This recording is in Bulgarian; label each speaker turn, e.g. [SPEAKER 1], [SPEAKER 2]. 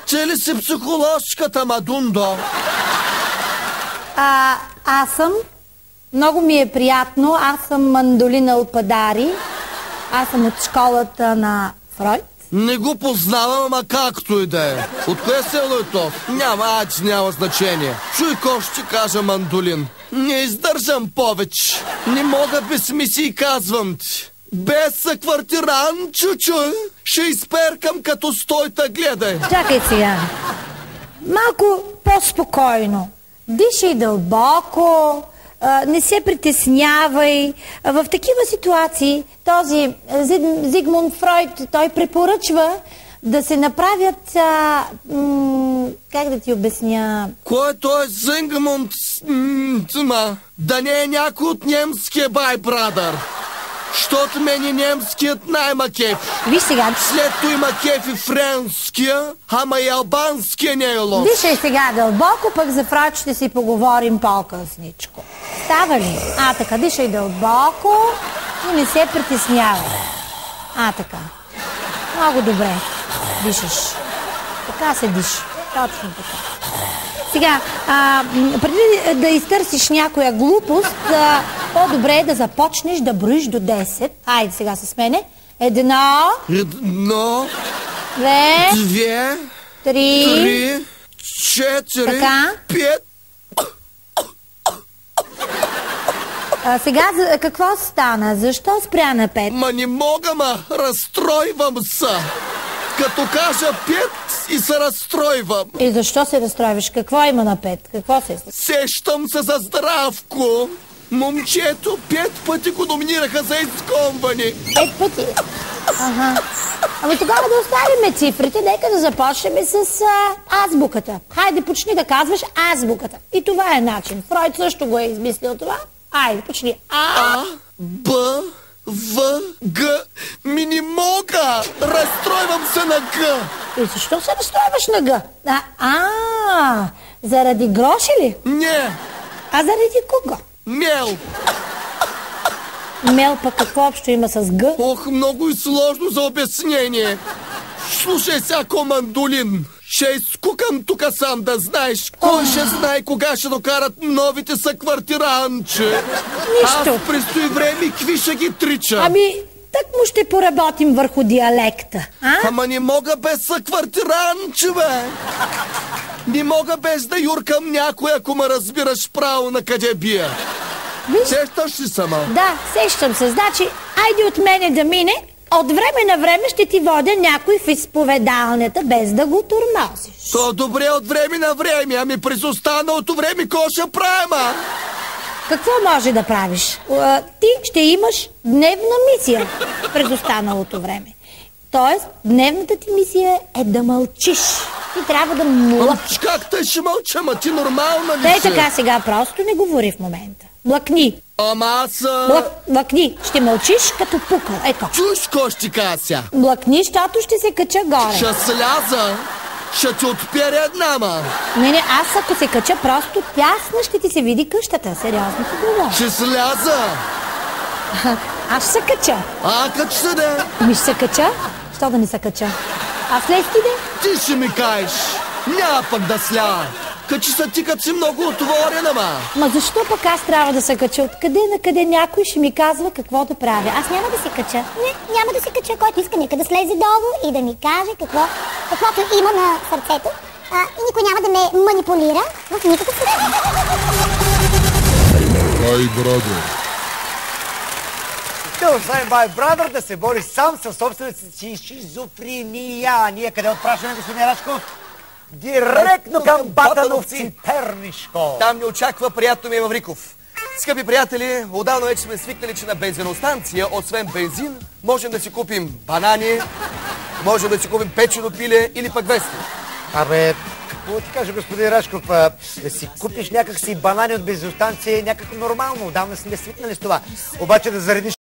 [SPEAKER 1] Че ли си психоложката, Мадундо?
[SPEAKER 2] Аз съм. Много ми е приятно. Аз съм Мандолина Алпадари. Аз съм от школата на Фройд.
[SPEAKER 1] Не го познавам, ама както и да е. От кое село е то? Няма значение. Чуй, ко ще кажа, Мандолин. Не издържам повече. Не мога без мисии, казвам ти. Без съквартиран, чучуй, ще изперкам като стойта, гледай.
[SPEAKER 2] Чакай сега. Малко по-спокойно. Дишай дълбоко, не се притеснявай. В такива ситуации този Зигмунд Фройд, той препоръчва да се направят, как да ти обясня...
[SPEAKER 1] Кой е той Зигмунд? Да не е някой от немския бай-брадър. Щото мени немският най-ма кеф.
[SPEAKER 2] Виж сега.
[SPEAKER 1] След той има кеф и френския, ама и албанския не е лош.
[SPEAKER 2] Дишай сега дълбоко, пък за Фройд ще си поговорим по-късничко. Става ли? Така, дишай дълбоко и не се притеснявай. Така. Много добре дишаш. Така се диша. Точно така. Сега, преди да изтърсиш някоя глупост, по-добре е да започнеш да броиш до 10. Хайде сега с мене. 1.
[SPEAKER 1] 2. 3. 4. 5.
[SPEAKER 2] Сега какво стана? Защо спря на 5?
[SPEAKER 1] Не мога, разстройвам се. Като кажа 5 и се разстройвам.
[SPEAKER 2] И защо се разстройваш? Какво има на 5? Какво се...
[SPEAKER 1] Сещам се за Здравко. Момчето 5 пъти го номинираха за изгонване.
[SPEAKER 2] 5 пъти? Ами тогава да оставим цифрите, нека да започнем с азбуката. Хайде, почни да казваш азбуката. И това е начин. Фройд също го е измислил това. Айде, почни.
[SPEAKER 1] А, Б, В, Г. Не мога! Разстройвам се на Г.
[SPEAKER 2] И защо се разстройваш на Г? Заради гроши ли?
[SPEAKER 1] Не.
[SPEAKER 2] Заради кого?
[SPEAKER 1] Мел.
[SPEAKER 2] Мел пък какво общо има с Г?
[SPEAKER 1] Много и сложно за обяснение. Слушай сега, Мандолин. Ще изкукам тука сам, да знаеш. Кой ще знае кога ще докарат новите съквартиранче?
[SPEAKER 2] Нищо.
[SPEAKER 1] Аз престои време какви ще ги тричам.
[SPEAKER 2] Так му ще поработим върху диалекта.
[SPEAKER 1] Не мога без съквартиранче, бе. Не мога без да юркам някой, ако ме разбираш право на къде бия. Сещаш ли сама?
[SPEAKER 2] Да, сещам се. Значи, айде от мене да мине. От време на време ще ти водя някой в изповедалнята, без да го тормозиш.
[SPEAKER 1] То добре от време на време, през останалото време ко ще правим,
[SPEAKER 2] Какво може да правиш? Ти ще имаш дневна мисия през останалото време. Тоест, дневната ти мисия е да мълчиш. Ти трябва да млъкнеш.
[SPEAKER 1] Как тъй ще мълча, ти нормална ли си?
[SPEAKER 2] Така сега, просто не говори в момента. Млъкни. Млъкни. Ще мълчиш като пукъл. Ето.
[SPEAKER 1] Чуш, ко ще кася?
[SPEAKER 2] Млъкни, защото ще се кача горе.
[SPEAKER 1] Ще сляза. Ще ти отперя една,
[SPEAKER 2] Не, аз ако се кача, просто тясна ще ти се види къщата. Сериозно ти говоря.
[SPEAKER 1] Ще сляза.
[SPEAKER 2] Аз ще се кача.
[SPEAKER 1] Кач се да.
[SPEAKER 2] Ще се кача? Що да не се кача? Слез ти де?
[SPEAKER 1] Ти ще ми кажеш. Няма пък да сля. Качи се ти, като си много отворена,
[SPEAKER 2] Ма защо пък аз трябва да се кача? Откъде на къде някой ще ми казва какво да правя?
[SPEAKER 3] Аз няма да се кача. Не, няма да се кача. Който иска, нека да слезе долу и да ми каже каквото има на сърцето. И никой няма да ме манипулира в никакъв случай.
[SPEAKER 4] Освен Бай Брадър да се бори сам със собствената си шизофрения. Ние къде отпрашваме, господин Рашков? Директно към Батановци, Пернишко.
[SPEAKER 5] Там ни очаква приятно ми е Мавриков. Скъпи приятели, отдавна вече сме свикнали, че на бензиностанция, освен бензин, можем да си купим банани, можем да си купим печено пиле или пък вести.
[SPEAKER 4] Какво ти кажа, господин Рашков? Да си купиш някакси банани от бензиностанция е някакво нормално. Отдавна сме свикнали с това. Обаче да заредиш